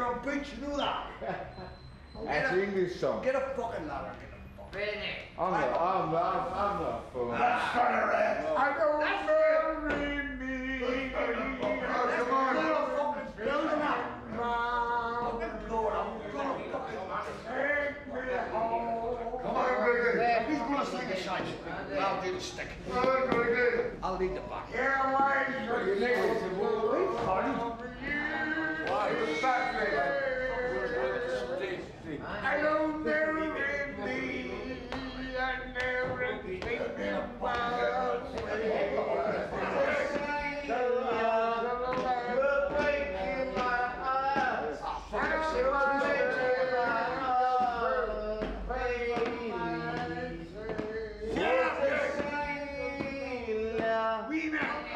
you're a bitch, you know that? That's an English song. Get a fucking ladder, get a fucking I'm not fool. That's not a red. I don't marry me. Come on. Fucking building up. Fucking blow it up. Take me home. Come on, Greg. Who's going to sing a shite? I'll do the stick. I'll lead the back. Yeah, why? Your neighbors are worried. Why? What's that, I don't marry me. I never think about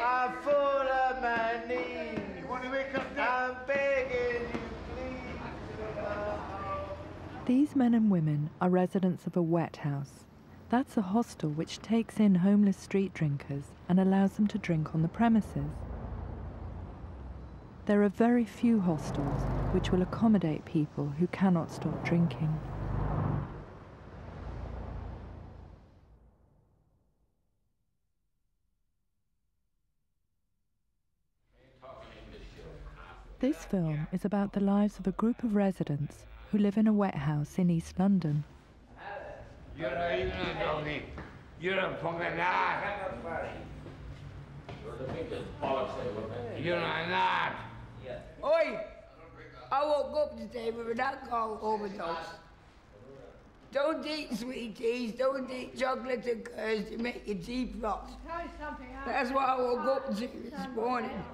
I'm full of my knees. You want to wake up now? I'm begging you, please. These men and women are residents of a wet house. That's a hostel which takes in homeless street drinkers and allows them to drink on the premises. There are very few hostels which will accommodate people who cannot stop drinking. This film is about the lives of a group of residents who live in a wet house in East London. You're not even a doggy. You're a fucking lad. You're a lad. Oi! I woke up today with an alcohol overdose. Don't eat sweeties, don't eat chocolate and curds to make your teeth rot. That's what I woke up to this morning.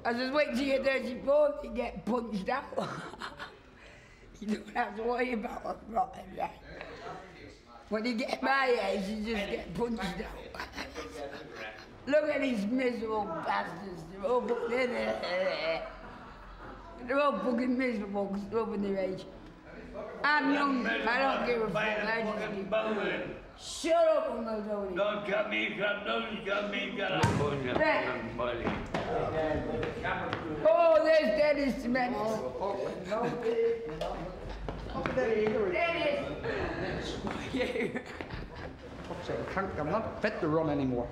I just wait till you're 34 to get punched out. You don't have to worry about what's rotten, right? When you get my age, you just get punched out. Look at these miserable bastards. They're all fucking, they're all fucking miserable because they're over their age. I'm young, I don't give a fuck. I just keep... Shut up, I'm not doing it. Don't cut me, don't cut me, got a fucking body. Oh, there's Dennis Menace. Dennis! I'm not fit to run anymore.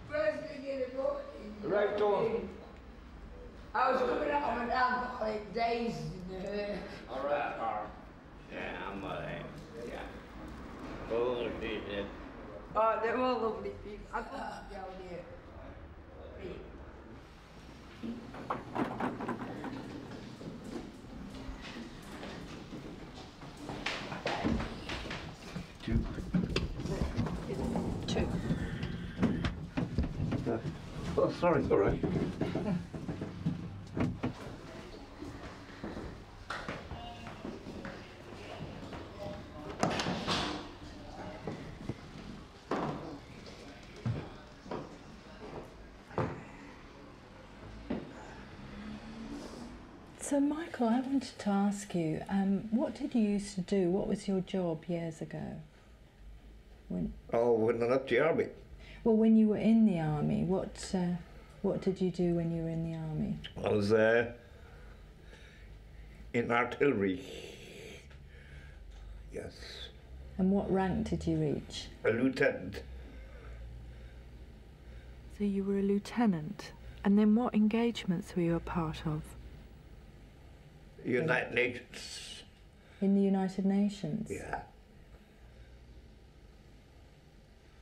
First thing in the morning. Right on. I was coming out of an alcoholic days in the All right. Yeah, I'm alright. Yeah. Oh, shit. Oh, they're all lovely people. I come down here. Two. Oh, sorry. All right. So Michael, I wanted to ask you, what did you used to do? What was your job years ago? When I left the army. Well, when you were in the army, what did you do when you were in the army? I was in artillery. Yes. And what rank did you reach? A lieutenant. So you were a lieutenant, and then what engagements were you a part of? United Nations. In the United Nations? Yeah.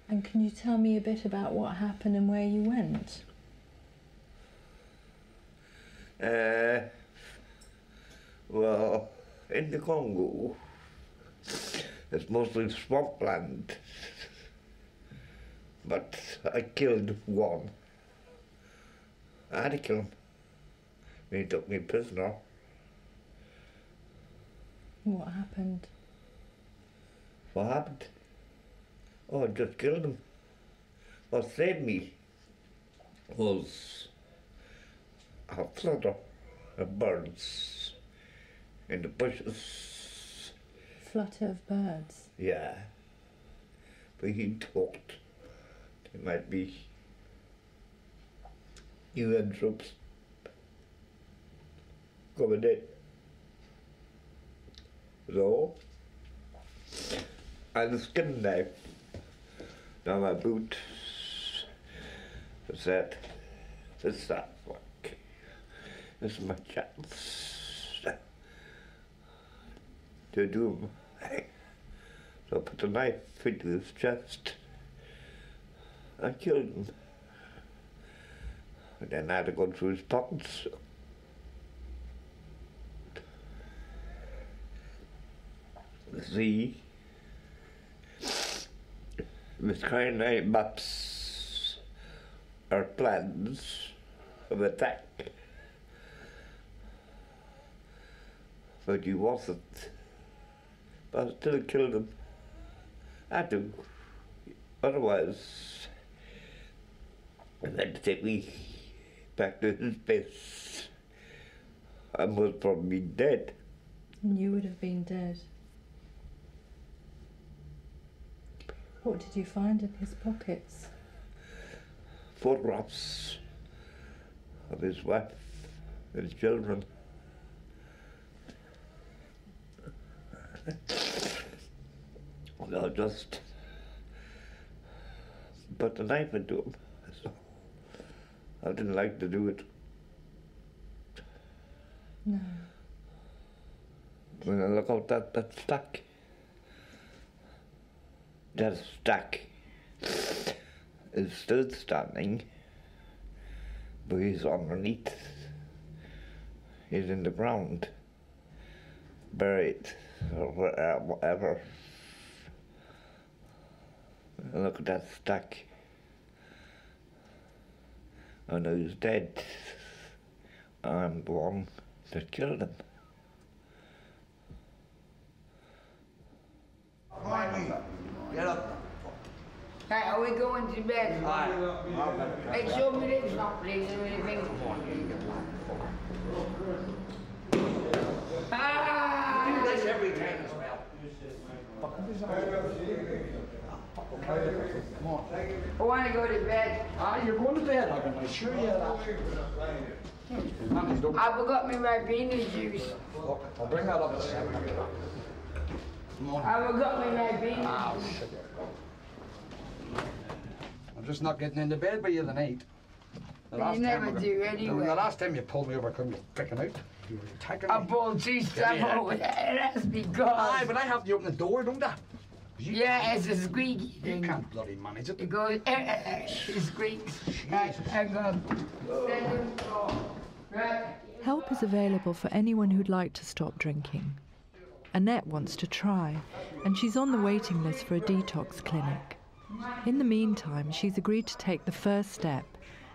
And can you tell me a bit about what happened and where you went? Well, in the Congo, it's mostly swampland. But I killed one. I had to kill him. He took me prisoner. What happened? What happened? Oh, I just killed him. What saved me was a flutter of birds in the bushes. Flutter of birds? Yeah. But he talked. It might be UN troops. coming in. So, and the skin knife. Now my boot. What's that? What's that? This is my chance to do him. So I put the knife into his chest. I killed him. And then I had to go through his pockets. See, with kind of maps or plans of attack. But he wasn't. But I still killed him. I had to. Otherwise, I had to take me back to his base. I must probably be dead. And you would have been dead. What did you find in his pockets? Photographs of his wife and his children. I just put the knife into him. So I didn't like to do it. No. When I look out that stack. That stack is still standing, but he's underneath. He's in the ground, buried, or whatever. And look at that stack. I know he's dead. I'm the one that killed him. Get up. Hey, are we going to bed? Hey, show me this one, please. Ah! Do this every time as well. Come on. I want to go to bed. You're going to bed, I can assure you that. I forgot my Ribena juice. Look, I'll bring that up at 7 o'clock. Come on. I forgot my Ribena Oh, juice. shit. I'm just not getting into bed by you tonight. You never do anyway. The last time you pulled me over, I couldn't get freaking out. You were attacking I me. pulled two stuff over there. That's because. Aye, but I have to open the door, don't I? Yeah, it's a squeaky You thing. can't bloody manage it. It goes, it squeaks. Hang on. Right. Help is available for anyone who'd like to stop drinking. Annette wants to try, and she's on the waiting list for a detox clinic. In the meantime, she's agreed to take the first step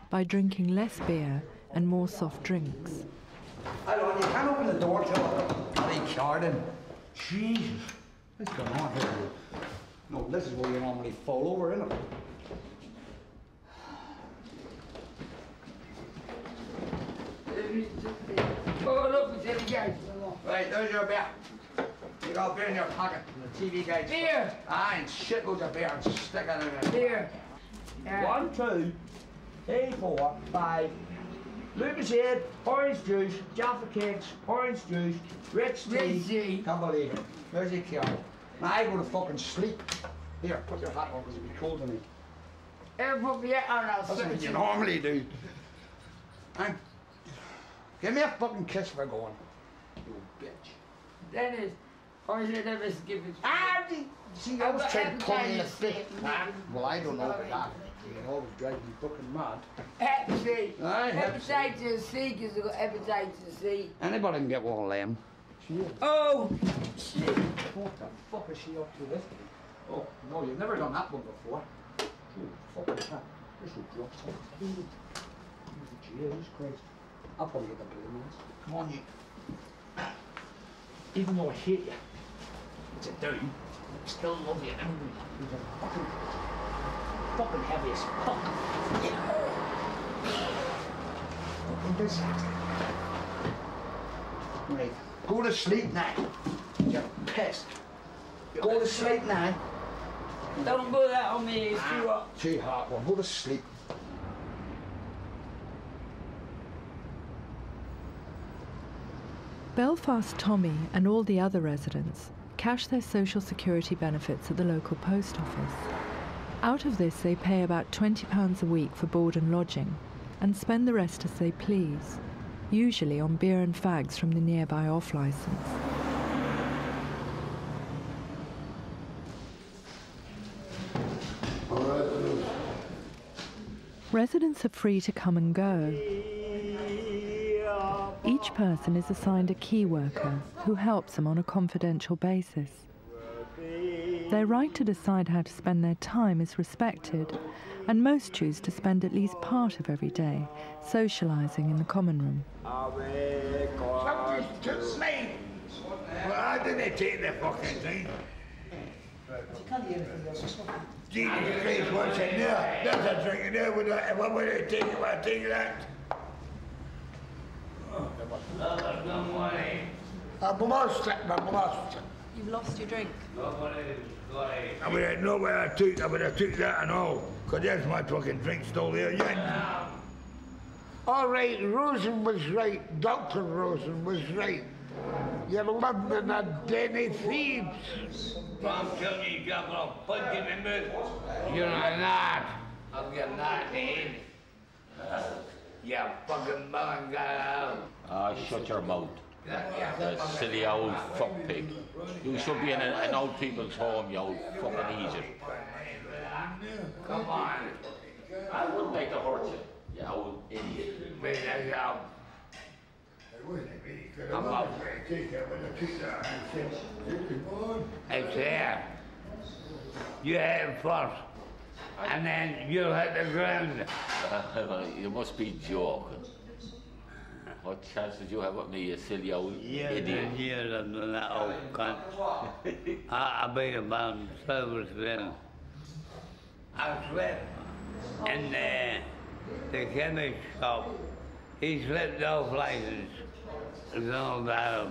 by drinking less beer and more soft drinks. I don't, you can't open the door till bloody Carden. Jesus, what's going on here? No, this is where you normally fall over, isn't it? Oh, look, it's in the gate. Right, there's your beer. You got beer in your pocket, the TV guide. Beer. Aye, and shitloads of beer, and stick it in there. Here. 1, 2, 3, 4, 5. Lucas Head, orange juice, Jaffa cakes, orange juice, rich tea. Can't believe it. There's your card. Now I go to fucking sleep. Here, put your hat on because it'll be cold in here. Here, put me on, I'll That's what switch you it. normally do. And give me a fucking kiss for going. You bitch. Dennis, or should I never skip it? See, I was trying to pull me in the fit. Well, I don't know about that. You can always drive me fucking mad. Hepatitis. Aye, Hepatitis C, because I've got hepatitis C. Anybody can get one of them. She is. Oh, shit. What the fuck is she up to this? Oh, no, you've never done that one before. Oh, fucking crap. This will drop something. Jesus Christ. I'll probably get the blue ones. Come on, you. Even though I hate you, which I do, I still love you anyway. You're fucking heavy as fuck. Fucking disaster. Right, go to sleep now. You're pissed. Go to sleep now. Don't put that on me, it's too hot. Too hot. Well, go to sleep. Belfast Tommy and all the other residents cash their social security benefits at the local post office. Out of this, they pay about £20 a week for board and lodging and spend the rest as they please, usually on beer and fags from the nearby off-licence. Residents are free to come and go. Each person is assigned a key worker who helps them on a confidential basis. Their right to decide how to spend their time is respected, and most choose to spend at least part of every day socialising in the common room. Something's to sleep. Well, I didn't take the fucking thing. Jesus Christ, what's in there? There's a drink in there. If I want to take it, I'll take that. I've lost it, I've lost it. You've lost your drink? I would have known where I took that and all, because there's my fucking drink still there, yeah. All right, Rosen was right, Dr. Rosen was right. You're living in a den of thieves. I'm telling you, you got a punch in the mouth. You're not. I'm getting that in. You fucking man got out. Ah, shut your mouth. You silly old fuck pig. You should be in an old people's home, you old fucking idiot. Come on. I wouldn't like to hurt you, you old idiot. Bring that out. I'm up. It's there. You hit him first, and then you'll hit the ground. You must be joking. What chance did you have with me, you silly old idiot? Years I've done that old cunt. I've been about silver then. I slept in the chemist shop. He slipped off license. It's all that.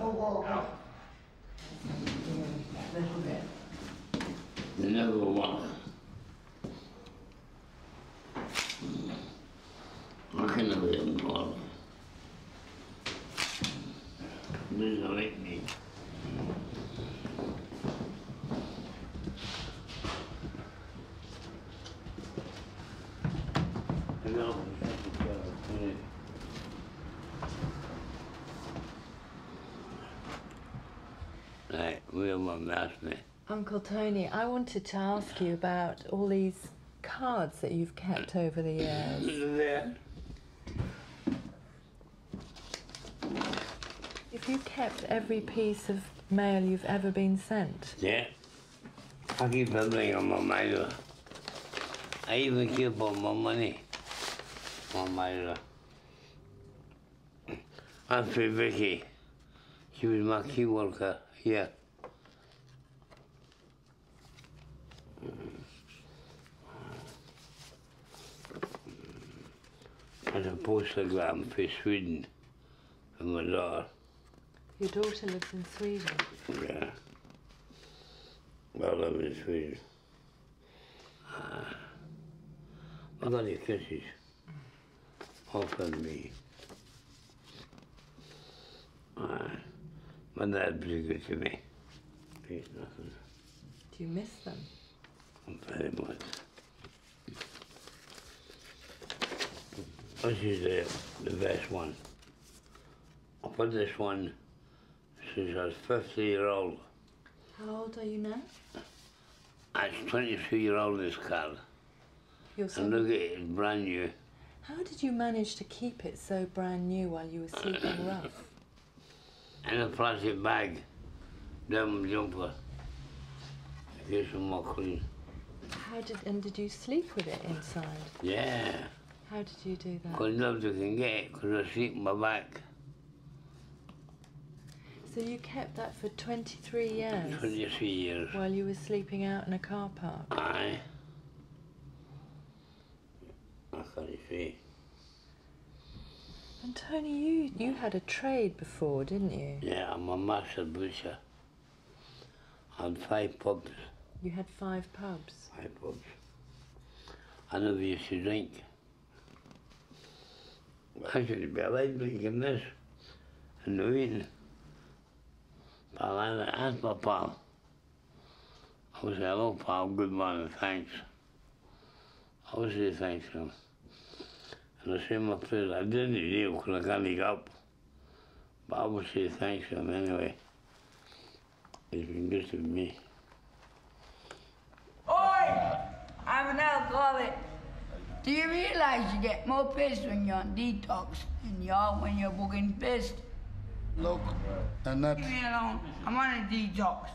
Never one. I can never get involved. This is like me. Right, we're my master. Uncle Tony, I wanted to ask you about all these cards that you've kept over the years. There. If you kept every piece of mail you've ever been sent? Yeah. I keep everything on my mind. I even keep all my money on my As for Vicky, she was my key worker here. And a postgram for Sweden for my daughter. Your daughter lives in Sweden? Yeah. I live in Sweden. I got your kisses off of me. My dad's pretty good to me. He's nothing. Do you miss them? Very much. This is the best one. I put this one since I was 50-year-old. How old are you now? I was 23-year-old in this car. You're so... And look at it, it's brand new. How did you manage to keep it so brand new while you were sleeping rough? In a plastic bag, down my jumper. I get some more clean. Did you sleep with it inside? Yeah. How did you do that? Because nobody can get it, because I sleep on my back. So you kept that for 23 years? 23 years. While you were sleeping out in a car park? Aye. I can't see. And Tony, you had a trade before, didn't you? Yeah, I'm a master butcher. I had 5 pubs. You had 5 pubs? 5 pubs. I never used to drink. I should be alive drinking this and no eating. Pal, that's my pal. I would say, hello, pal, good morning, thanks. I would say thanks to him. And I say my prayers. I didn't kneel because I can't get up. But I would say thanks to him anyway. He's been good to me. Oi! I'm an alcoholic. Do you realise you get more pissed when you're on detox than you are when you're bugging pissed? Look, and that. Leave me alone. I'm on a detox.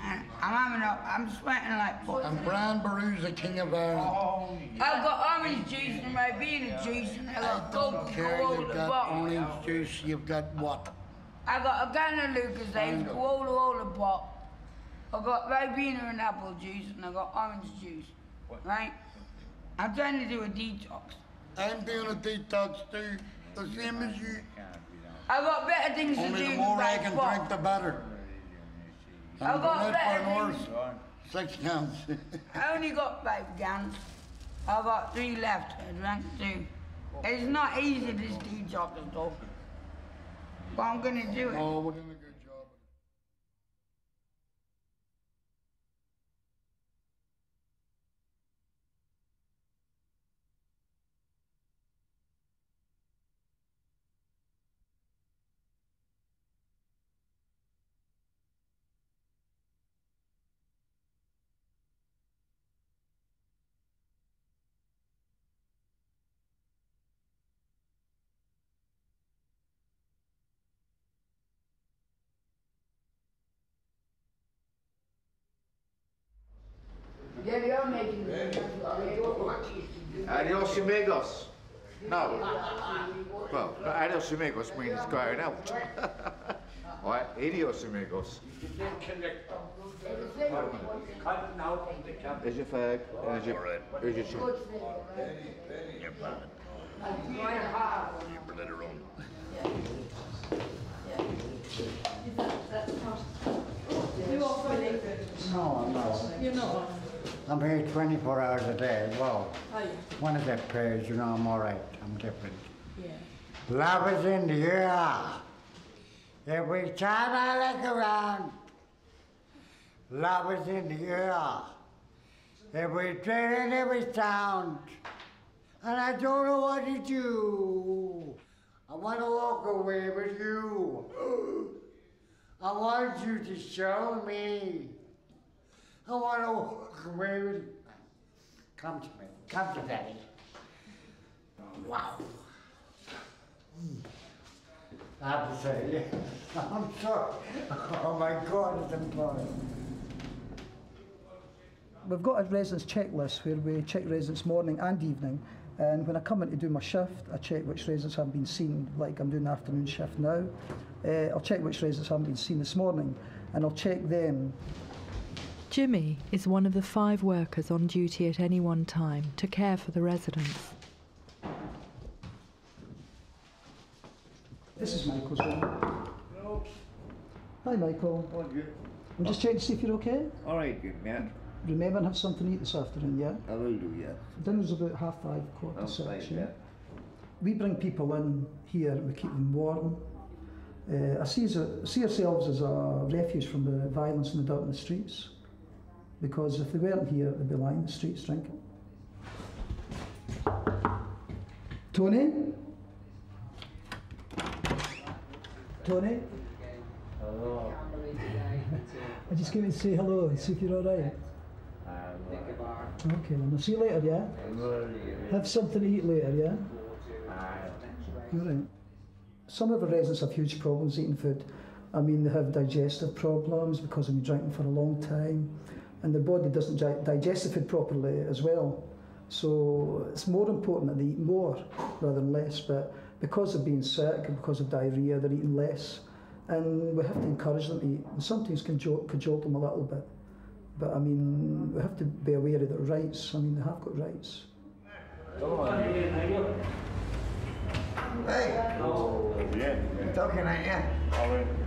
And I'm sweating like fuck. And Brian Baroo's the king of Ireland. I've got orange juice and Ribena juice and I've got Coca-Cola You've got bottle. orange juice, you've got what? I got a can of Lucasade, Coca-Cola bottle. I got Ribena and apple juice and I got orange juice. Right? I'm trying to do a detox. I'm doing a detox too, the same as you. I got better things to do Only the than more I buy can pop. drink, the better. I I'm got going out better for an things. horse, 6 cans. I only got 5 cans. I got 3 left. I drank 2. It's not easy, this detox stuff. But I'm gonna do it. Oh, we're doing a good job. Yeah, you're making it. Adios amigos. No. Well, adios amigos means going out. Right, adios amigos. Is your fag? Is your shit? No, I'm not. You're not. I'm here 24 hours a day. Well, Are you? when I get paid, you know, I'm all right. I'm different. Yeah. Love is in the air. Every time I look around, love is in the air. Every train and every sound. And I don't know what to do. I want to walk away with you. I want you to show me. I want to walk away with you. Come to me. Come to Daddy. Wow. I have to say, I'm sorry. Oh my God, it's important. We've got a residence checklist where we check residents morning and evening, and when I come in to do my shift, I check which residents haven't been seen, like I'm doing the afternoon shift now. I'll check which residents haven't been seen this morning, and I'll check them. Jimmy is one of the 5 workers on duty at any one time to care for the residents. This is Michael's room. Hi Michael. Oh, good. I'm just checking to see if you're okay. All right, good man. Remember and have something to eat this afternoon, yeah? I will do, yeah. Dinner's about 5:30, quarter to 6, yeah? We bring people in here, we keep them warm. I see ourselves as a refuge from the violence and the dirt in the streets. Because if they weren't here, they'd be lying in the streets drinking. Tony? Tony? Hello. I just came in to say hello and see if you're alright. Okay, then I'll see you later, yeah? Have something to eat later, yeah? Alright. Some of the residents have huge problems eating food. I mean, they have digestive problems because they've been drinking for a long time, and their body doesn't digest the food properly as well. So it's more important that they eat more rather than less, but because of being sick and because of diarrhoea, they're eating less. And we have to encourage them to eat, and sometimes cajole them a little bit. But I mean, we have to be aware of their rights. I mean, they have got rights. Hey! Oh, yeah. You're talking, ain't you?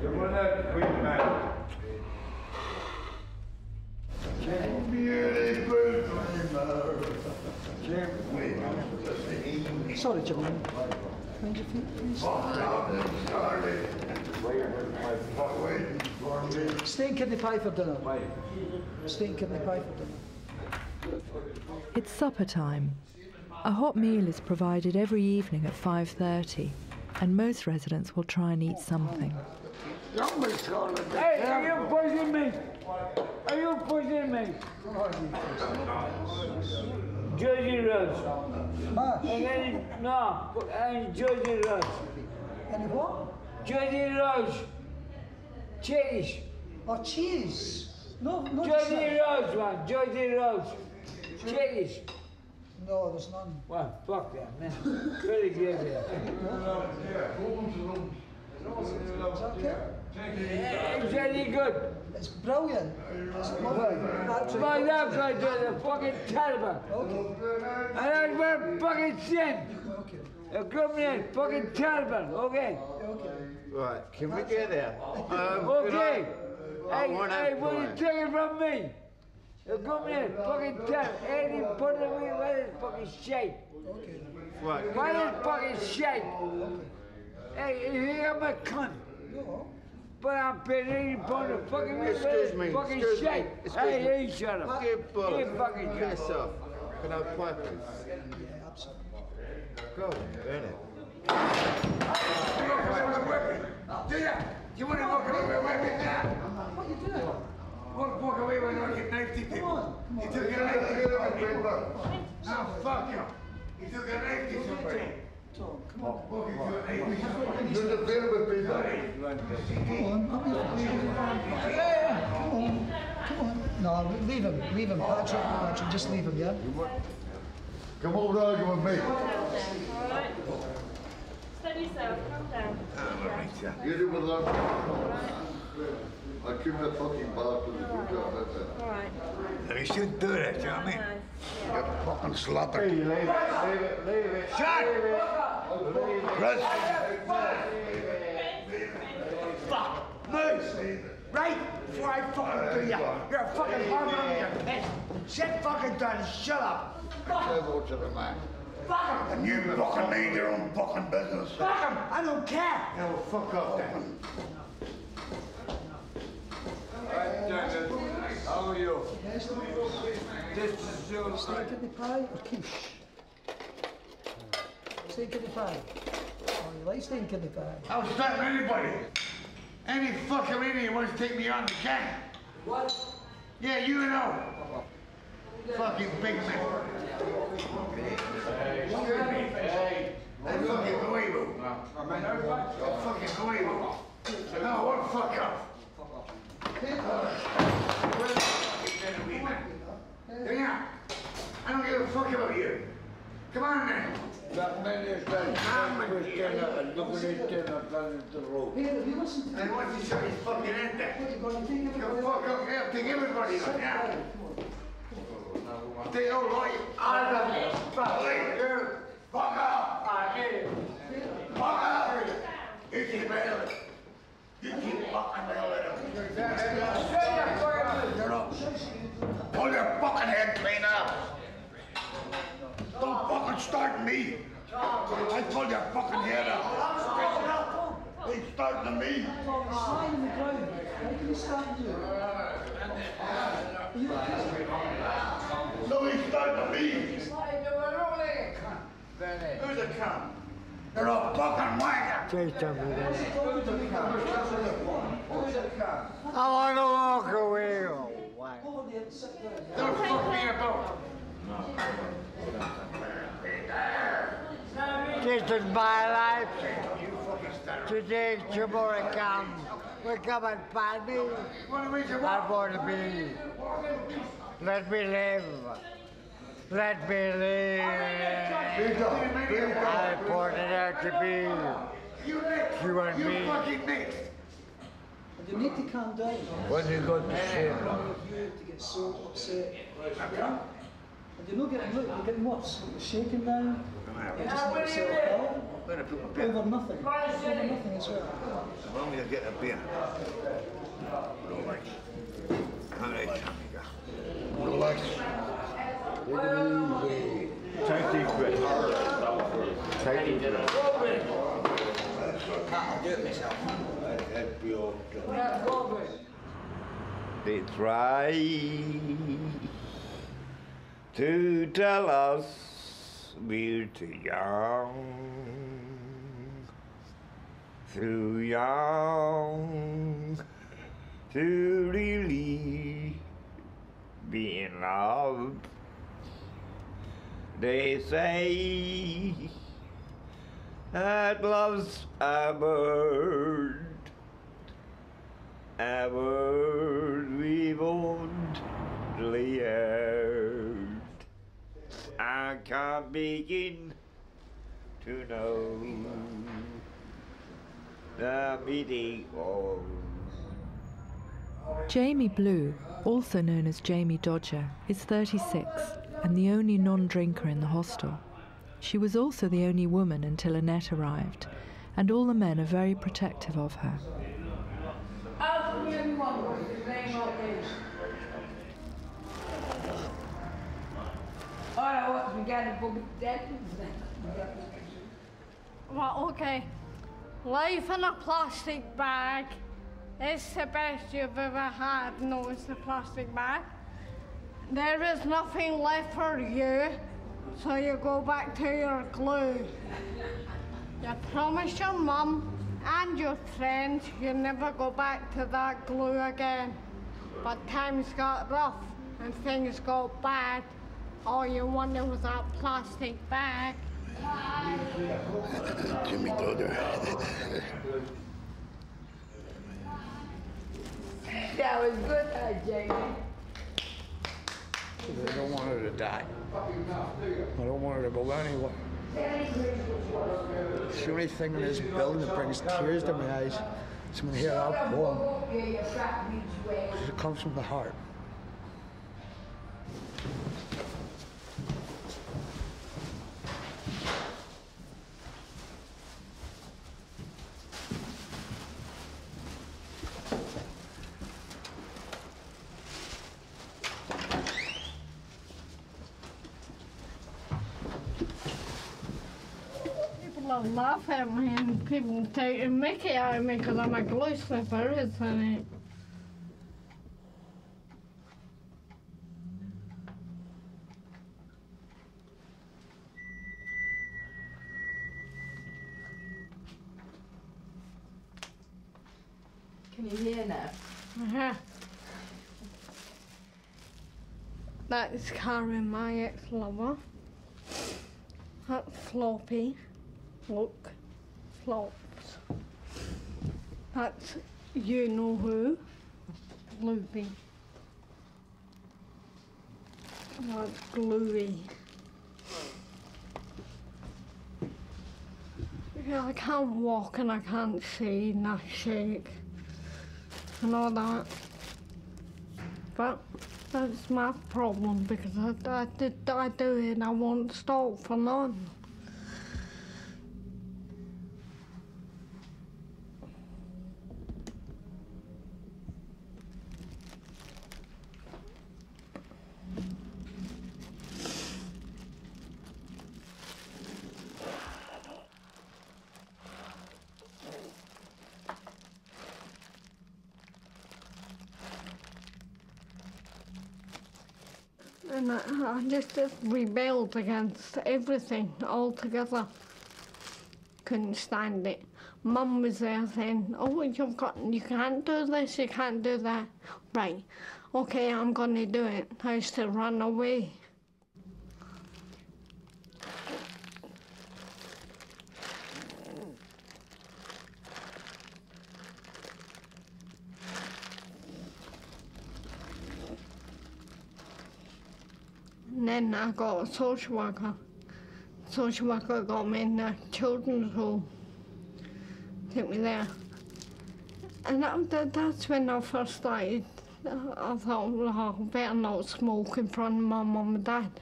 You're one of the queen, man. Sorry, gentlemen. Mind your feet, please. Steak and kidney pie for dinner. Steak and kidney pie for dinner. It's supper time. A hot meal is provided every evening at 5:30, and most residents will try and eat something. Hey, are you pushing me? Are you pushing me? Jersey rolls. Mash. And then, no, and Jersey rolls. Any what? Jersey rolls. Cheese. Oh, cheese. No, no. Jersey rolls, man. Jersey rolls. Cheese. No, there's none. Well, fuck that, man. Really good there. Is that okay? It's really good. It's brilliant. It's lovely. My love right there, the fucking terrible. Okay. And I wear fucking sin. Okay. They're coming in, fucking terrible, okay? Okay. Right, can we get there? Okay. I Hey, wanna- hey, what are you taking from me? They're coming in, fucking terrible. Hey, you put it away, why is fucking shake? Okay. Right, Why is fucking shake? Hey, you think I'm a cunt? No. But I'm paying 80 pounds of fucking Excuse me, fucking excuse me, shake. excuse Hey, me. you shut up. Give Bull. You fucking shut up. Piss off. Can I have quiet, please? Yeah, absolutely. Go, Bennett. Do ya? You want to walk away with a weapon now? What are you doing? Walk away with all your knife to people. You took your knife to somebody. Now fuck you. You took a knife to somebody. Tom, come on. Walk into a knife. You're the bill with people. Come on. Come on. Come on. No, leave him. Leave him. Patrick, just leave him, yeah? Come over and argue with me. Alright. Steady yourself, calm down. You do with them. I give the fucking bastard a good job, that's it. Alright. You shouldn't do that, you know what I mean? You fucking slaughter. Leave it. Shut! Chris! Fuck! Move! Right? Before I fucking do ya! You're a fucking harmon on your piss! Sit fucking down and shut up! I go to the man. Fuck him! And you fucking mind your own fucking business. Fuck him! I don't care! No, fuck off then. How are you? Yes, This is your steak kidney pie or quiche? Steak kidney pie. Oh, you like steak kidney pie? I'll start with anybody. Any fucking idiot wants to take me on the can. What? Yeah, you know. Fucking big man. I'm fucking going with. I'm fucking going with. No, what fuck up? Yeah, I don't give a fuck about you. Come on then. That man is dead. And look at his dinner down into the road. Hey, have you listened to I want to shut his fucking head there. what you're going to take Go everybody? fuck up here, take everybody on, yeah. They all right. I love you. Fuck you. Fuck up. I did. Fuck up. You keep it. You keep fucking the hell out of it. You're up. Pull your fucking head clean up. Don't fucking start me. I pull your fucking head up. They starting to me. Tom, he's lying on the ground. How can you stand you? No, he's starting to me. Benny. Who's a cunt? You're a fucking wanker. I want to walk away. Over there and sit down. Don't fuck me about. This is my life. Today, tomorrow come. We come and find me. I want to be. Let me live. Let me live. I pointed out to be. You and You me. fucking mix. You need to calm down. What you got to say? You to get so upset. And you're not getting, look, you're getting what's shaking now. You're just not upset over nothing. Over nothing as well. As long as you get a beer. Relax. All right, amiga. Relax. Take it easy. Take deep breath. Take deep breath. I'll do it myself. That's your job. Yeah, go over it. They try to tell us we're too young to really be in love. They say that love's a bird we've only heard. I can't begin to know the meaning of. Jamie Blue, also known as Jamie Dodger, is 36 and the only non-drinker in the hostel. She was also the only woman until Annette arrived, and all the men are very protective of her. Well, okay. Life in a plastic bag is the best you've ever had. No, it's a plastic bag. There is nothing left for you, so you go back to your glue. You promised your mum and your friends you'd never go back to that glue again. But times got rough and things got bad. All you wanted was that plastic bag. Jimmy Dodger. That was good, Jamie. I don't want her to die. I don't want her to go anywhere. It's the only thing in this building that brings tears to my eyes is when I hear that poem. It comes from the heart. People laugh at me and people take a mickey out of me because I'm a glue slipper, isn't it? Can you hear now? Uh-huh. That's Karen, my ex-lover. That's Floppy. Look, Flops. That's you know who, Loopy. That's Gluey. Yeah, I can't walk and I can't see and I shake and all that. But that's my problem because I do it and I won't stop for none. And I just rebelled against everything altogether. Couldn't stand it. Mum was there saying, oh, you can't do this, you can't do that. Right, okay, I'm gonna do it. I used to run away. And then I got a social worker. Social worker got me in a children's home. Took me there. And that's when I first started. I thought, well, I better not smoke in front of my mum and dad.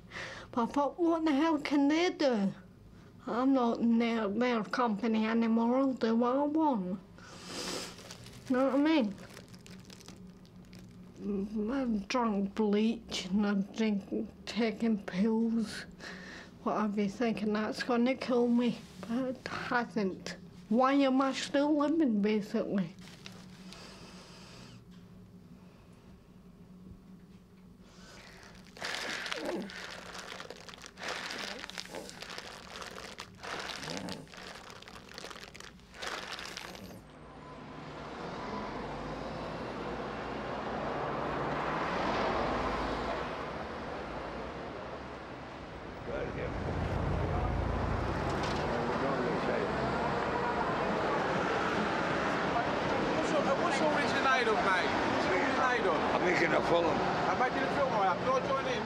But I thought, what the hell can they do? I'm not in their company anymore. I'll do what I want. You know what I mean? I've drunk bleach and I've taken pills, whatever, thinking that's going to kill me, but it hasn't. why am I still living, basically? What's all this in aid of, mate? What's it all in aid of? I'm making a film. I'm making a film, right? Can I join in?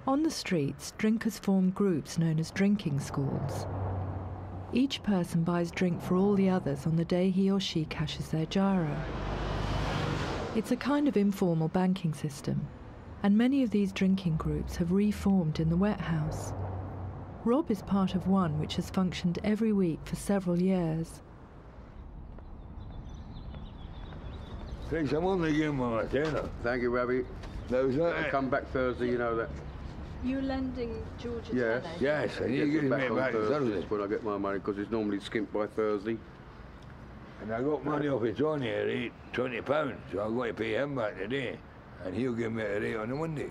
On the streets, drinkers form groups known as drinking schools. Each person buys drink for all the others on the day he or she cashes their gyro. It's a kind of informal banking system, and many of these drinking groups have reformed in the wet house. Rob is part of one which has functioned every week for several years. Thanks, I'm only giving my tenner. Thank you, Robbie. How's that? I'll come back Thursday, you know that. You're lending George a Yes. tenner? Yes, and you give me back on back Thursday. That's when I get my money, because it's normally skimped by Thursday. And I got money off of Johnny at £20, so I'm going to pay him back today, and he'll give me a rate on the Monday.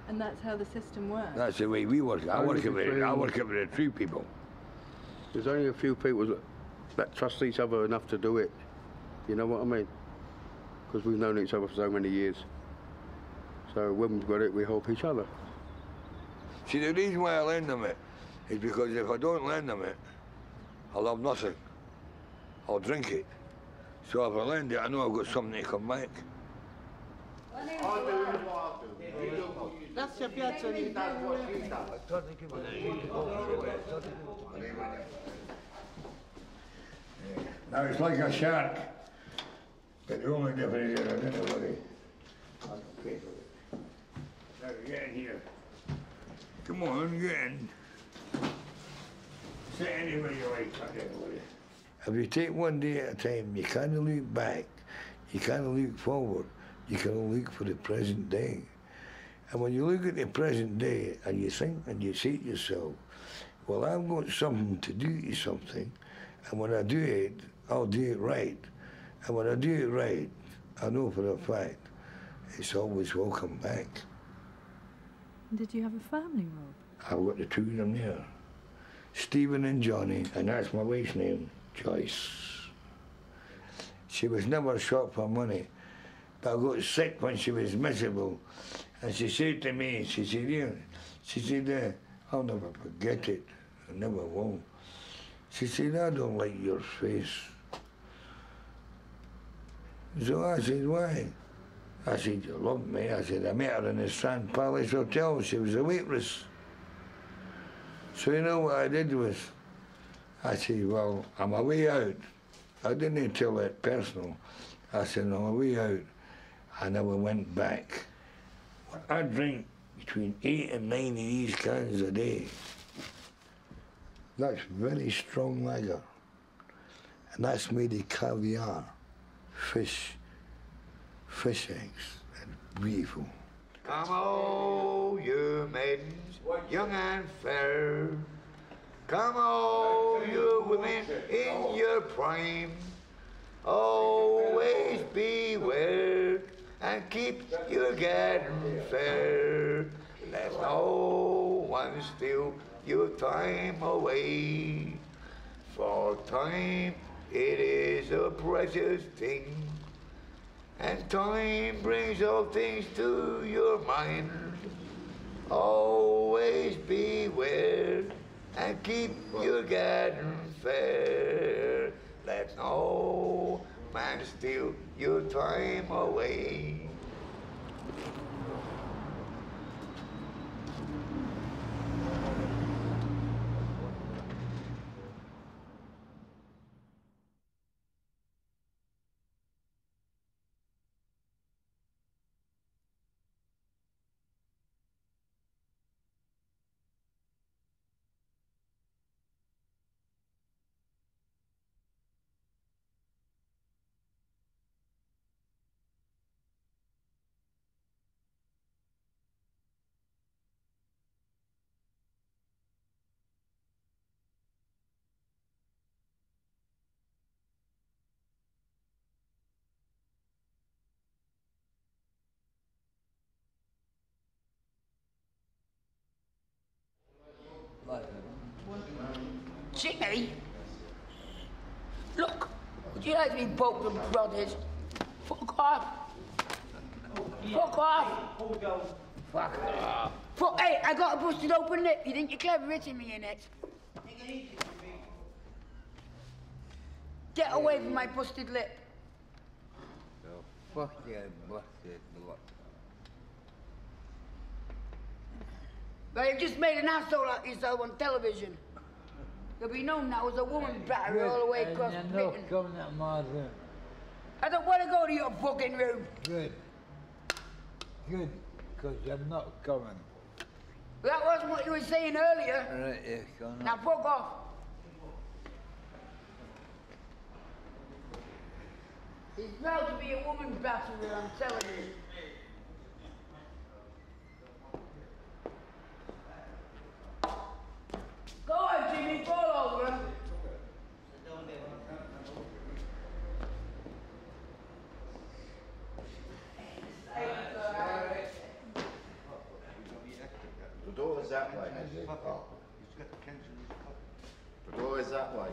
And that's how the system works? That's the way we work. I work it with the three people. There's only a few people that trust each other enough to do it. You know what I mean? Because we've known each other for so many years. So when we've got it, we help each other. See, the reason why I lend them it is because if I don't lend them it, I'll have nothing. I'll drink it. So if I lend it, I know I've got something to come back. Now it's like a shark, but the only difference is I don't know what Now get in here. Come on, get in. Sit anywhere you like, I don't know. If you take one day at a time, you can't look back, you can't look forward, you can only look for the present day. And when you look at the present day and you think and you say to yourself, well, I've got something to do to something, and when I do it, I'll do it right. And when I do it right, I know for a fact it's always welcome back. Did you have a family, Rob? I've got the two of them there, Stephen and Johnny, and that's my wife's name, Joyce. She was never short for money, but I got sick when she was miserable. And she said to me, she said, yeah, I'll never forget it, I never will. She said, I don't like your face. So I said, why? I said, you love me. I said, I met her in the Strand Palace Hotel. She was a waitress. So you know what I did was, I said, well, I'm away out. I didn't tell it personal. I said, I'm away out. I never went back. I drink between 8 and 9 of these cans a day. That's very strong lager. And that's made of caviar, fish eggs, and beautiful. Come all you maidens, young and fair. Come all you women in your prime. Always beware and keep your garden fair. Let no one steal your time away. For time, it is a precious thing. And time brings all things to your mind. Always beware and keep your garden fair. Let no man steal your time away. chingy? Look, would you like to be poked and prodded? Fuck off. Fuck off. Fuck off. Hey, I got a busted open lip. You think you're clever hitting me in it? Get away from my busted lip. Fuck yeah, busted lip. Well, you just made an asshole out of yourself on television. You'll be known now as a woman batter all the way across Britain. Coming to my room. I don't want to go to your fucking room. Good. Good, because you're not coming. That wasn't what you were saying earlier. Right, yes, come on. Now fuck off. He's proud to be a woman batterer, I'm telling you. Go on, Jimmy, fall over. The door is that way. The door is that way.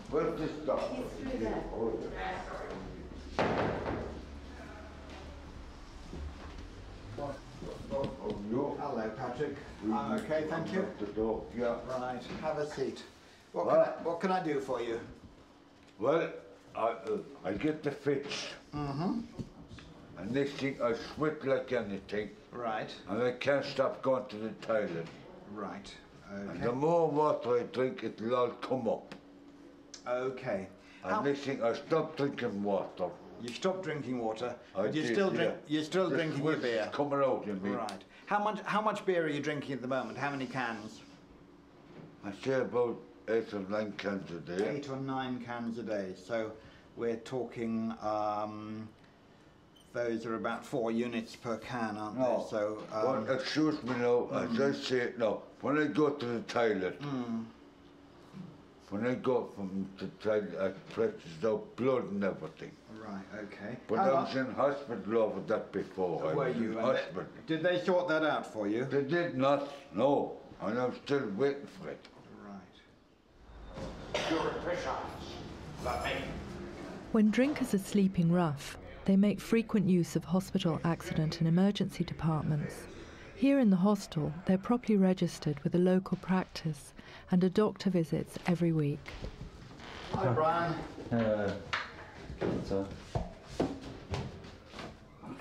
Where's this stuff? Hello, Patrick. I'm okay, thank you. Yeah. Right, have a seat. What can I do for you? Well, I get the fix. Mm-hmm. And next thing I sweat like anything. Right. And I can't stop going to the toilet. Right. Okay. And the more water I drink, it'll all come up. Okay. And next thing I stop drinking water. You stopped drinking water, but You're still drinking your beer. Coming out in me. Right. How much beer are you drinking at the moment? How many cans? I say about 8 or 9 cans a day. 8 or 9 cans a day. So we're talking. Those are about 4 units per can, aren't they? So. Well, excuse me now. As I say it now, when I go to the toilet. When I go from the toilet, I practice out blood and everything. Right, okay. But I was in hospital over that before. Were you? Hospital. Did they sort that out for you? They did not, no. And I'm still waiting for it. Right. When drinkers are sleeping rough, they make frequent use of hospital accident and emergency departments. Here in the hostel, they're properly registered with a local practice and a doctor visits every week. Hi, Brian. What's up? I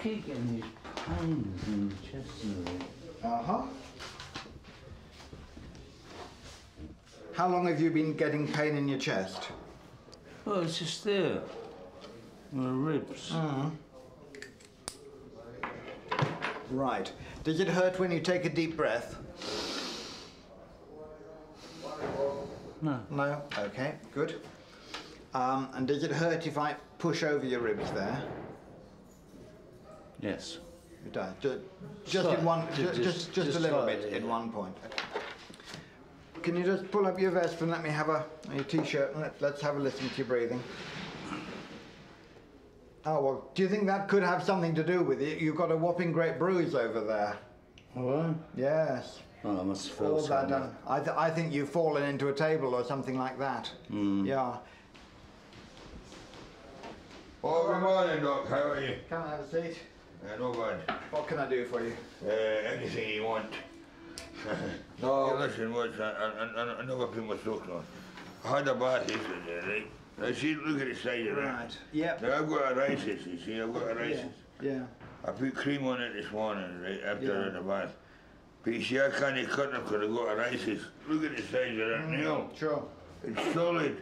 keep getting these pains in the chest and everything. Uh-huh. How long have you been getting pain in your chest? Well, it's just there. My ribs. Right. Does it hurt when you take a deep breath? No. No? Okay, good. And does it hurt if I push over your ribs there? Yes. It does. Just in one, just a little bit in one point. Can you just pull up your vest and let me have your t-shirt and let's have a listen to your breathing. Oh, well, do you think that could have something to do with it? You've got a whopping great bruise over there. What? Yes. Oh, I must feel all that done. I think you've fallen into a table or something like that. Yeah. Oh, good morning, Doc. How are you? Come and have a seat. No bad. What can I do for you? Anything you want. No. Listen, I know what people talking on. I had a bath yesterday, right? Now, see, look at the side of it. Right. Yep. Now, I've got arises, you see, I've got arises. Yeah. I put cream on it this morning, right, after I had a bath. But you see, I can't cut them because I've got arises. Look at the size of that nail. Sure. It's solid.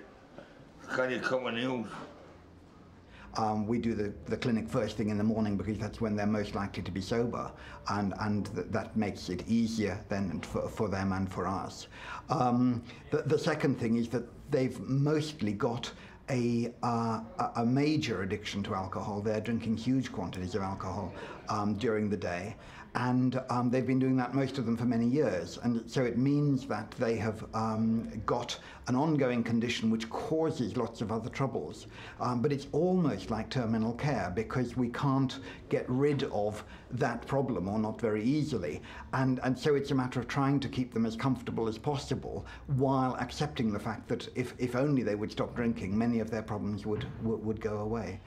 I can't cut my nails. We do the clinic first thing in the morning because that's when they're most likely to be sober, and that makes it easier then for them and for us. The second thing is that they've mostly got a major addiction to alcohol. They're drinking huge quantities of alcohol, during the day. And they've been doing that, most of them, for many years. And so it means that they have got an ongoing condition which causes lots of other troubles. But it's almost like terminal care, because we can't get rid of that problem, or not very easily. And so it's a matter of trying to keep them as comfortable as possible, while accepting the fact that if only they would stop drinking, many of their problems would go away.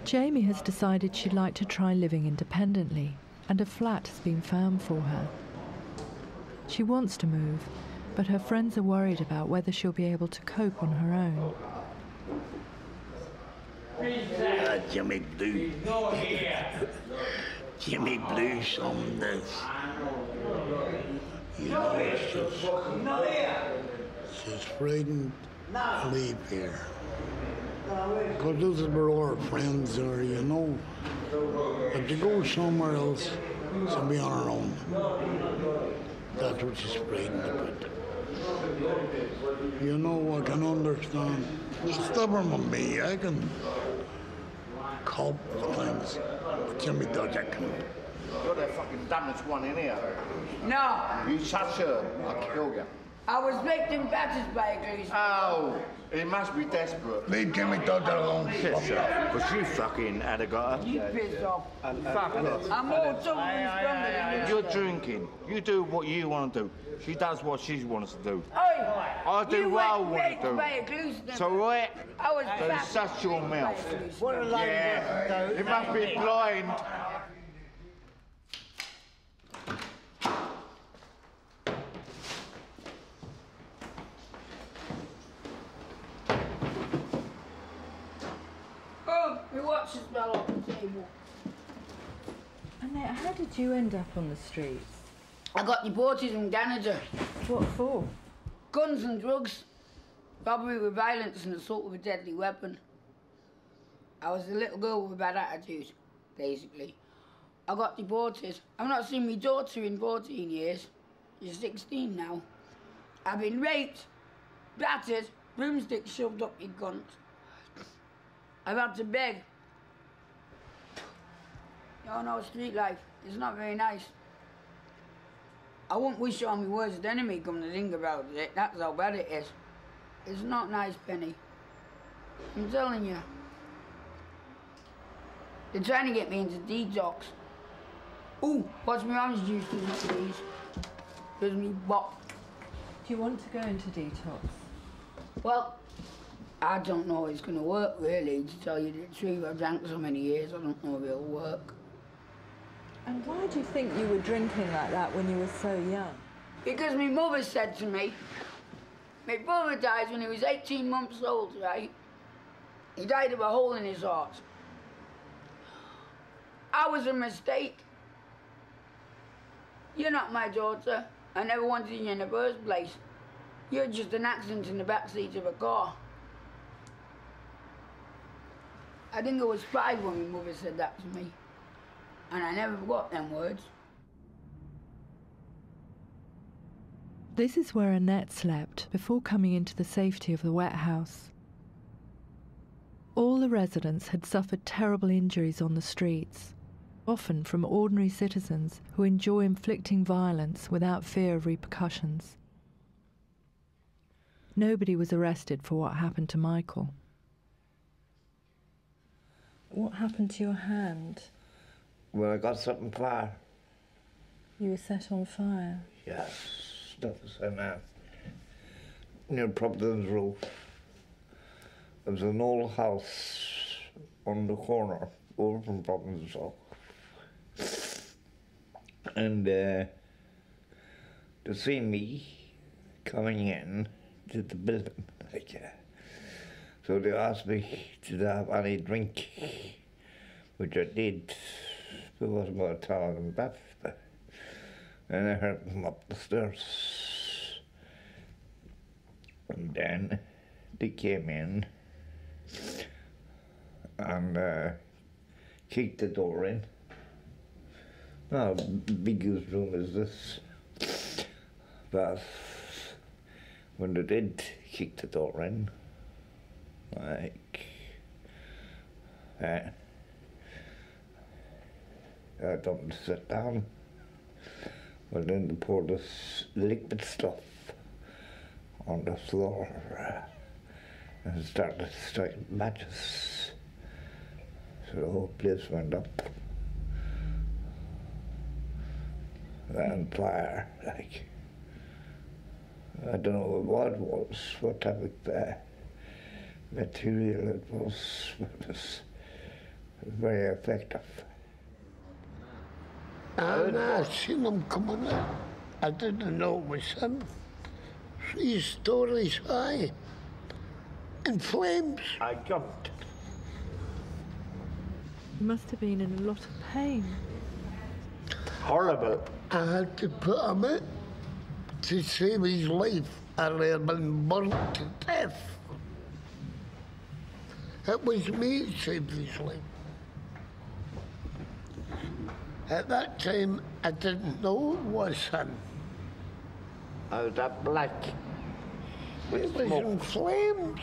Jamie has decided she'd like to try living independently, and a flat has been found for her. She wants to move, but her friends are worried about whether she'll be able to cope on her own. Jimmy Blue. Jimmy Blue some this. You know, it's just frightened to leave here. Because this is where all our friends are, you know. But to go somewhere else, to be on our own. That's what she's frightened about. You know, I can understand. It's stubborn with me, I can cope with things. But Jimmy does, I can't. You're the fucking dumbest one in here. No. You touch her, I'll kill you. I was victim battered by a goose. Oh, it must be desperate. Leave Jimmy Dodger alone. Shut up. Because you fucking had a got her. You piss off. Fuck off. I'm more trouble than stronger than you. You're drinking. You do what you want to do. She does what she wants to do. Oi, I do what I want to do. by a goose. So right, I was so shut your mouth. What a lady. Yeah, you must be blind. Oh, your watch is well off the table. Annette, how did you end up on the streets? I got deported in Canada. What for? Guns and drugs, robbery with violence and assault with a deadly weapon. I was a little girl with a bad attitude, basically. I got deported. I've not seen my daughter in 14 years. She's 16 now. I've been raped, battered, broomstick shoved up your cunt. I've had to beg. You know, street life, it's not very nice. I won't wish on my worst enemy, come to think about it. That's how bad it is. It's not nice, Penny. I'm telling you. They're trying to get me into detox. Ooh, what's my orange juice, please? There's me bop. Do you want to go into detox? Well, I don't know if it's going to work, really, to tell you the truth. I've drank so many years, I don't know if it'll work. And why do you think you were drinking like that when you were so young? Because my mother said to me, my brother died when he was 18 months old, right? He died of a hole in his heart. I was a mistake. You're not my daughter. I never wanted you in the first place. You're just an accident in the backseat of a car. I think I was 5 when my mother said that to me. And I never forgot them words. This is where Annette slept before coming into the safety of the wet house. All the residents had suffered terrible injuries on the streets, often from ordinary citizens who enjoy inflicting violence without fear of repercussions. Nobody was arrested for what happened to Michael. What happened to your hand? Well, I got something fire. You were set on fire? Yes, stuff is in there. Near Providence roof. There was an old house on the corner over from Providence Road. And they see me coming in to the building. So they asked me, did I have any drink? Which I did. I wasn't going to tell them that. And I heard them up the stairs. And then they came in and kicked the door in. Now, big as room as this. But when they did kick the door in, like, I told them to sit down. Well, then they poured this liquid stuff on the floor and started striking matches. So the whole place went up. And fire, like, I don't know what it was, what type of material it was, but it was very effective. And I seen him coming in. I didn't know it was him. 3 stories high, in flames. I jumped. He must have been in a lot of pain. Horrible. I had to put him in to save his life, or he had been burnt to death. It was me that saved his life. At that time, I didn't know it was him. Oh, that black. It was in flames.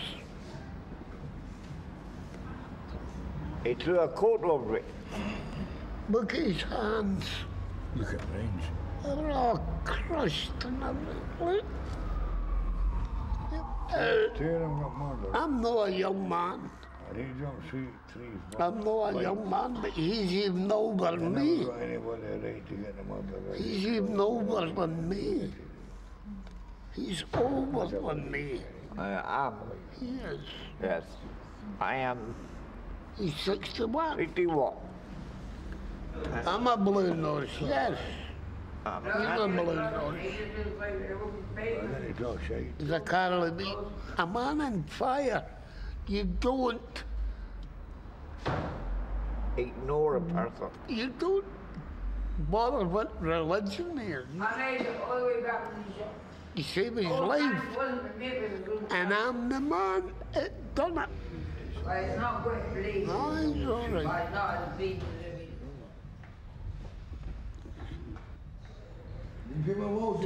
He threw a coat over it. Look at his hands. Look at range. They're all crushed and everything. I'm not a young man. I'm not a young man, but he's even older than me. He's even older than me. He's older than me. I am. He is. Yes, I am. He's 61. 61. I'm a blue nose, yes. He's a blue nose. He's a Carly B. A man on fire. You don't ignore a person. You don't bother what religion is. He saved his life. And I'm the man that done it. Well, it's not going to believe. No, it's all right. But not believe.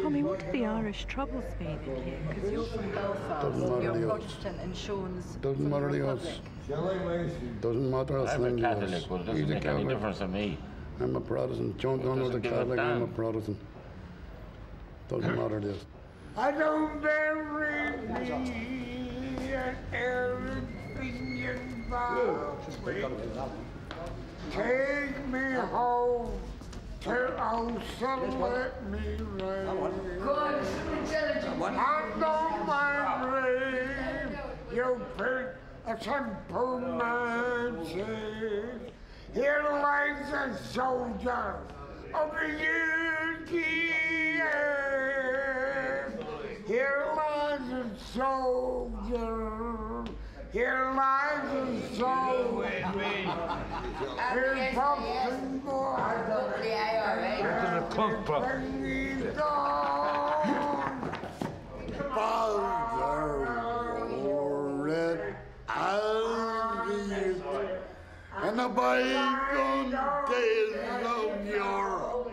Tommy, what have the Irish troubles been in here? Because you're from Belfast, you're Protestant, and Sean's Doesn't matter to us. Doesn't matter us. I'm a Catholic, but it doesn't make any difference to me. I'm a Protestant. John was a Catholic, I'm a Protestant. Doesn't matter to us. I don't bury me and everything involved. Take me home. So let me rain. Good, intelligent. I don't mind rain. You pick a simple man says. Here lies a soldier of the Union. Here lies a soldier. Here lies a soldier. Here's something more. Into the clunk, bro. And the bygone days of yore.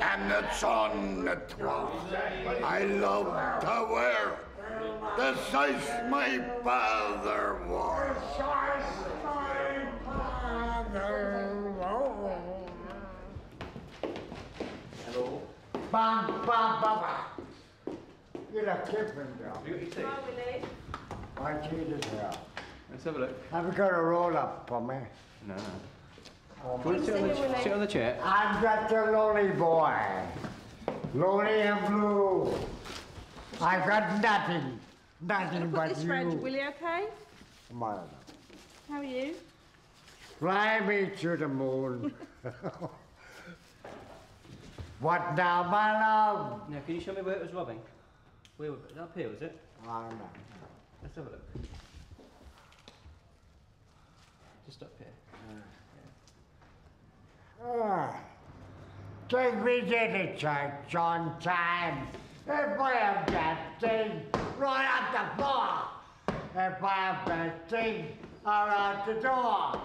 And it's on the 12th. I love to wear the size my father wore. Hello. Bam, bam, bam. You're a Kipling girl. You got your tea? My tea is here. Let's have a look. Have you got a roll up for me? No. Do you want to sit on the chair? I've got the lonely boy. Lonely and blue. I've got nothing. Nothing but this you. French, will you okay? Mother. How are you? Fly me to the moon. What now, my love? Now, can you show me where it was robbing? Where was it? Up here, was it? I don't know. Let's have a look. Just up here. Take me to the church on time. If I have that thing, right at the bar. If I have that thing, out the door.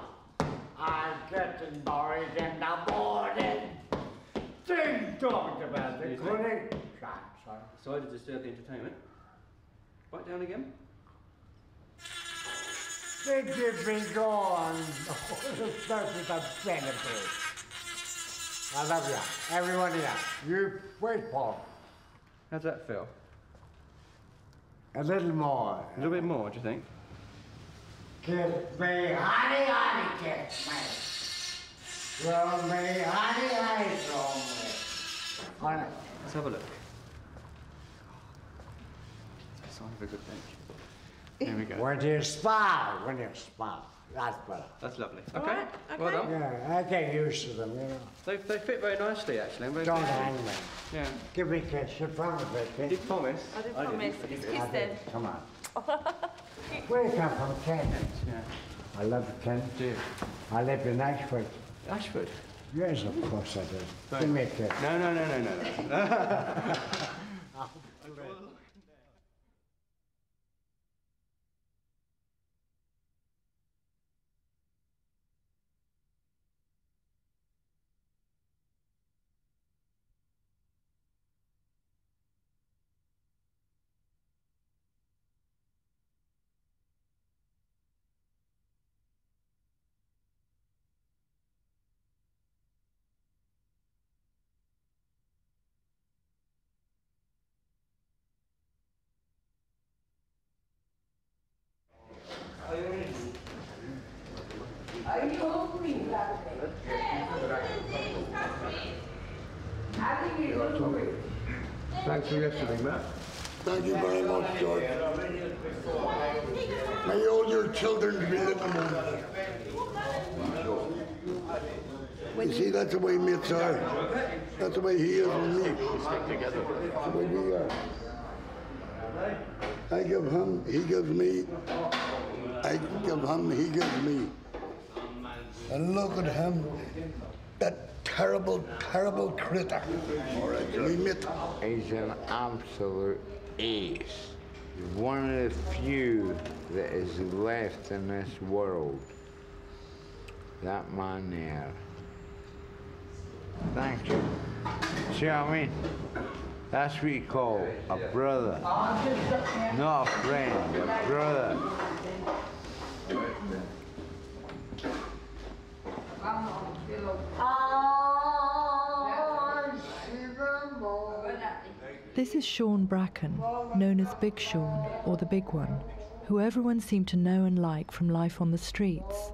I'm getting married in the morning. Thing talked about the clinic. Sorry to disturb the entertainment. Right down again. Did you be gone? The perfect of benefit. I love you. Everyone here. You wait, Paul. How's that feel? A little more. A little bit more, do you think? Kiss me, honey, honey, kiss me. Throw me, honey, honey, throw me. All right. Let's have a look. That's a sign of a good bench. There we go. When you smile, that's better. That's lovely. All Okay. right, okay. Well done. Yeah, I get used to them, you know. They fit very nicely, actually. I'm very Don't pleased. hang me. Yeah. Give me a kiss. You promised me a kiss. Did promise. I did promise. It's I kissed did. then. Come on. Where you come from, Kent? Yeah. I love Kent. Do you? I lived in Ashford. Ashford? Yes, of course I did. Right. Give me a kiss. No. Are you hungry, Blackman? I think you're hungry. Thanks for yesterday, Matt. Thank you very much, George. May all your children be living on. You see, that's the way mates are. That's the way he is with me. That's the way we are. I give him, he gives me. I give him, he gives me. And look at him, that terrible, terrible critter. All right, we met. He's an absolute ace. He's one of the few that is left in this world. That man there. Thank you. See what I mean? That's what you call a brother. Not a friend, a brother. This is Sean Bracken, known as Big Sean, or the Big One, who everyone seemed to know and like from life on the streets.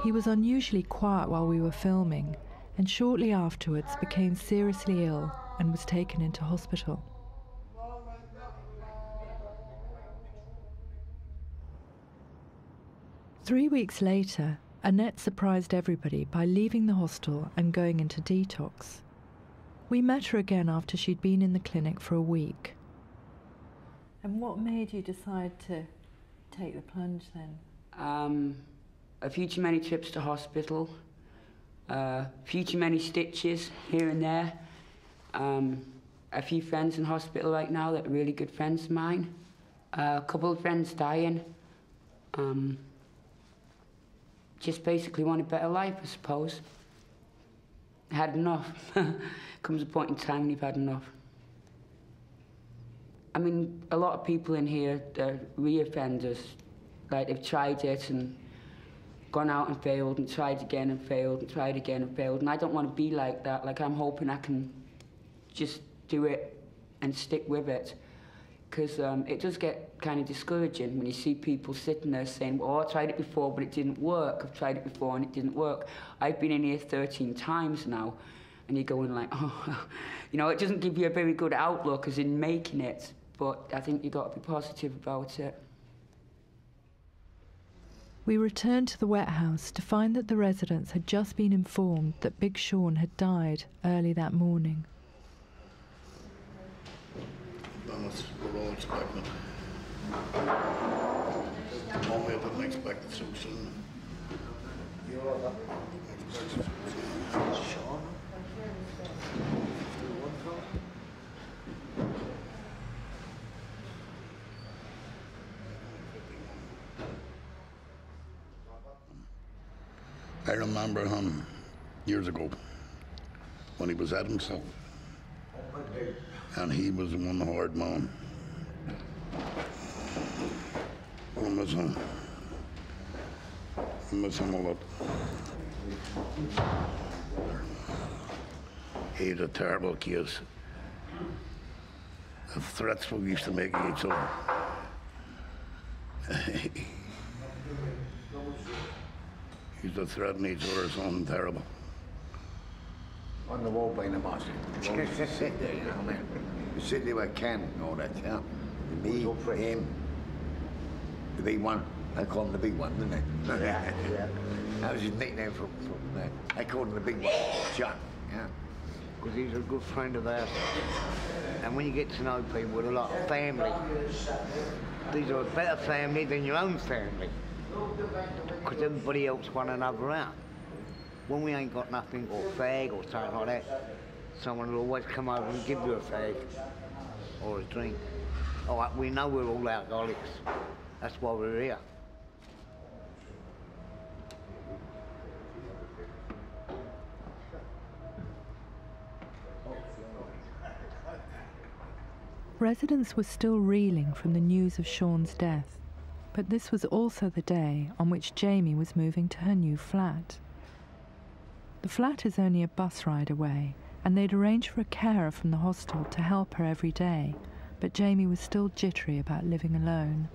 He was unusually quiet while we were filming, and shortly afterwards became seriously ill and was taken into hospital. Three weeks later, Annette surprised everybody by leaving the hostel and going into detox. We met her again after she'd been in the clinic for a week. And what made you decide to take the plunge then? A few too many trips to hospital, a few too many stitches here and there, a few friends in hospital right now that are really good friends of mine, a couple of friends dying. Just basically want a better life, I suppose. Had enough. Comes a point in time when you've had enough. I mean, a lot of people in here are re-offenders. Like, they've tried it and gone out and failed and tried again and failed and tried again and failed. And I don't want to be like that. Like, I'm hoping I can just do it and stick with it. Because it does get kind of discouraging when you see people sitting there saying, well, I tried it before, but it didn't work. I've tried it before and it didn't work. I've been in here 13 times now. And you're going like, oh, you know, it doesn't give you a very good outlook as in making it. But I think you've got to be positive about it. We returned to the wet house to find that the residents had just been informed that Big Sean had died early that morning. That's what we're all expecting. Only I didn't expect it so soon. I remember him years ago. when he was at himself. And he was one hard man. I miss him. I miss him a lot. He had a terrible case of threats we used to make each other. He used to threaten each other, something terrible. On the wall behind the mosque. Just sit there, you know what I mean? You sit there with Ken and all that, yeah? Me, him, the big one. I called him the big one, didn't I? Yeah. That was his nickname from I called him the big one, John, yeah? Because he's a good friend of ours. And when you get to know people with a lot of family, these are a better family than your own family. Because everybody helps one another out. When we ain't got nothing, or fag, or something like that, someone will always come over and give you a fag, or a drink. All right, we know we're all alcoholics. That's why we're here. Residents were still reeling from the news of Sean's death, but this was also the day on which Jamie was moving to her new flat. The flat is only a bus ride away, and they'd arranged for a carer from the hostel to help her every day, but Jamie was still jittery about living alone.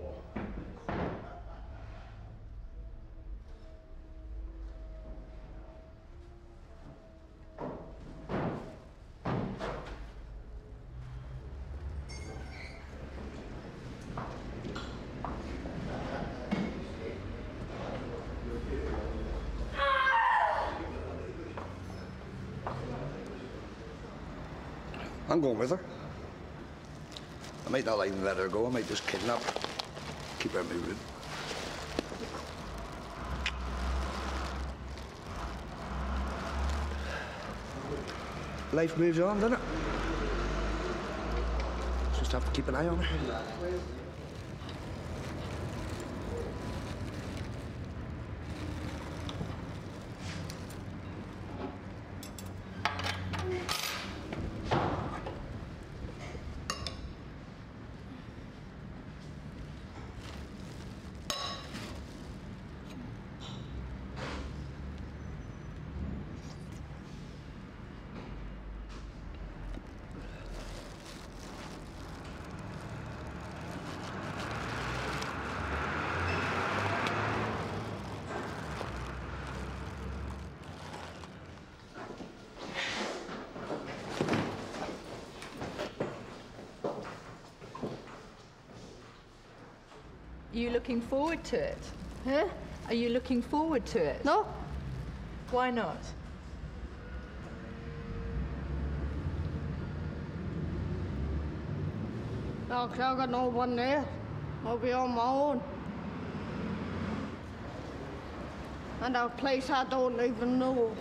I'm going with her. I might not even let her go. I might just kidnap her. Keep her moving. Life moves on, doesn't it? Just have to keep an eye on her. Are you looking forward to it? Huh? Are you looking forward to it? No. Why not? No, 'cause I've got no one there. I'll be on my own. And a place I don't even know.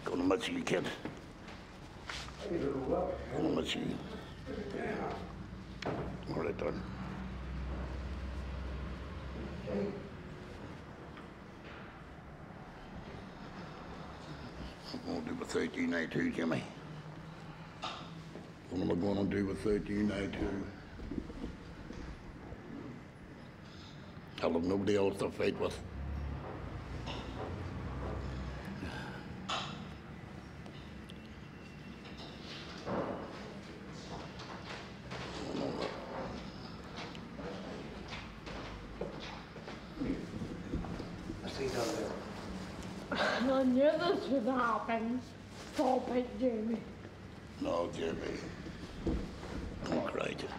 Gonna miss you, kid. Gonna miss you. All right, done. I'm gonna do with 1392, Jimmy. What am I gonna do with 1392? I'll have nobody else to fight with. I knew this would happen. Stop it, Jamie. No, Jimmy. Don't cry, Jimmy.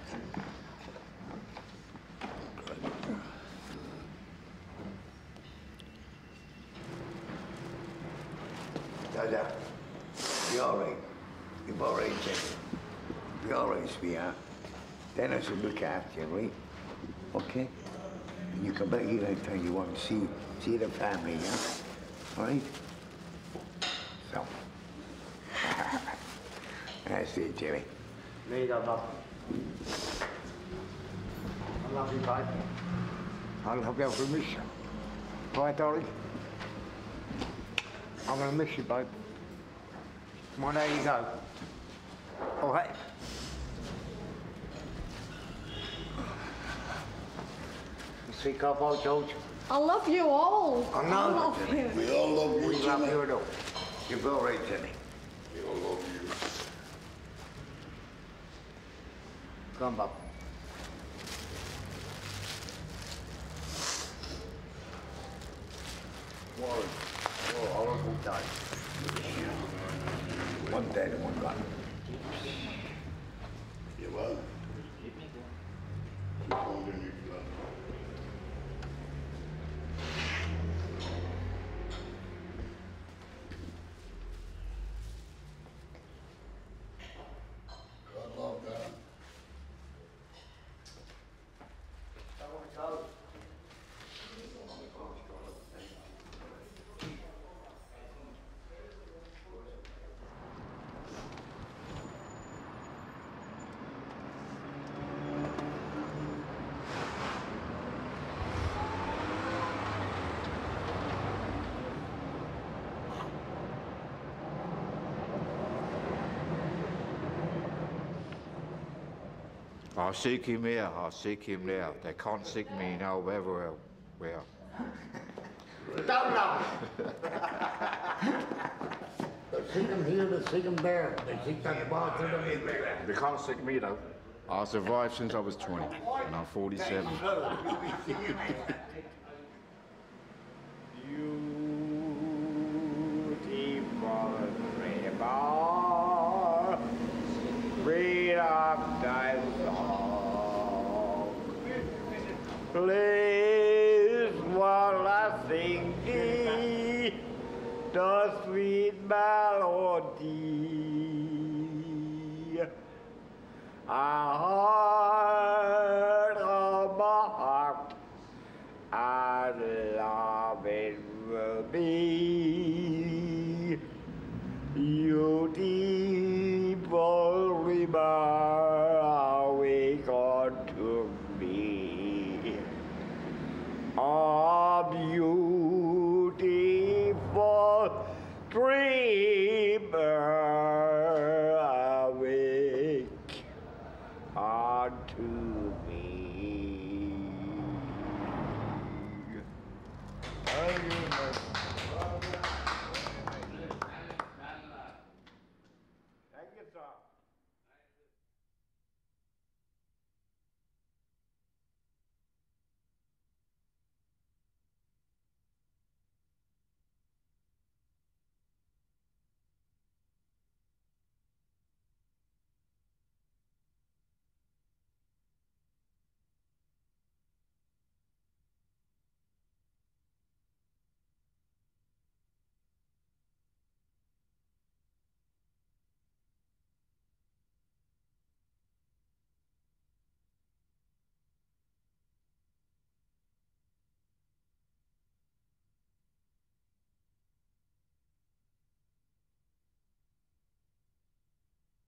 Dada, be all right. You're all right, Jimmy. Be all right, sweetheart. Dennis will look after you, right? Okay? And you come back here anytime you want to see the family, yeah? All right? So. dear Jimmy. There you go, Bob. I love you, babe. I love you for miss you. Right, darling? I'm gonna miss you, babe. Come on, there you go. All right. You see, Carbo, George? I love you all. I know. I love you. We all love you, We love Jimmy. you at all. You're all right, Jimmy. We all love you. Come, Bob. Warren. Oh, horrible day. One dead and one gone. You will. Keep on doing your blood. God love that. I'll seek him here, I'll seek him there. They can't seek me now wherever. Don't love They seek him here, they seek him there. They seek that bar to the midway. They can't seek me though. I survived since I was 20, and I'm 47. Beautiful river, read up thy song. Please, while I sing thee, the sweet melody. A heart of my heart, and love it will be. Beautiful river, awake unto me. A beautiful dreamer, awake unto me. Thank you.